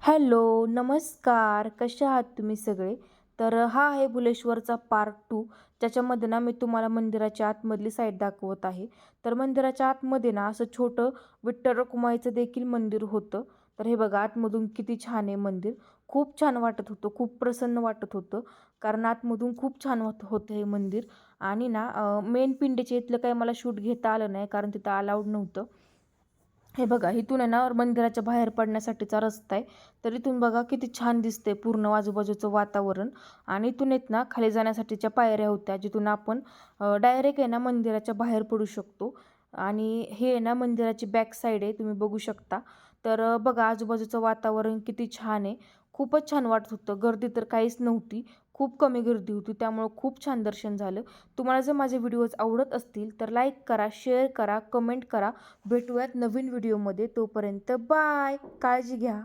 Hello, नमस्कार. कसे आहात तुम्ही सगळे? तर हा आहे भुलेश्वरचा पार्ट 2 ज्याच्यामध्ये ना मी तुम्हाला मंदिराच्या आतमधली साईड दाखवत आहे. तर मंदिराच्या आतमध्ये ना असं छोटं विठ्ठल रखुमाईचं देखील मंदिर होतं. तर हे बघा आतमधून किती छान आहे मंदिर. खूप छान वाटत होतं, खूप प्रसन्न वाटत होतं. कारण आतमधून खूप छान होतं हे मंदिर आणि ना मेन पिंडीच्या इथलं काही मला शूट घेता आलं नाही कारण तिथं अलाउड नव्हतं. हे बघा इथून आहे ना मंदिराच्या बाहेर पडण्यासाठीचा रस्ता आहे. तर इथून बघा किती छान दिसतंय पूर्ण आजूबाजूचं वातावरण आणि इथून आहेत ना खाली जाण्यासाठीच्या पायऱ्या होत्या जिथून आपण डायरेक्ट आहे ना मंदिराच्या बाहेर पडू शकतो. आणि हे आहे ना मंदिराची बॅक साईड आहे तुम्ही बघू शकता. तर बघा आजूबाजूचं वातावरण किती छान आहे. खूपच छान वाटत होतं. गर्दी तर काहीच नव्हती. खूप कमी गर्दी होती त्यामुळं खूप छान दर्शन झालं. तुम्हाला जर माझे व्हिडिओज आवडत असतील तर लाईक करा, शेअर करा, कमेंट करा. भेटूयात नवीन व्हिडिओमध्ये. तोपर्यंत बाय. काळजी घ्या.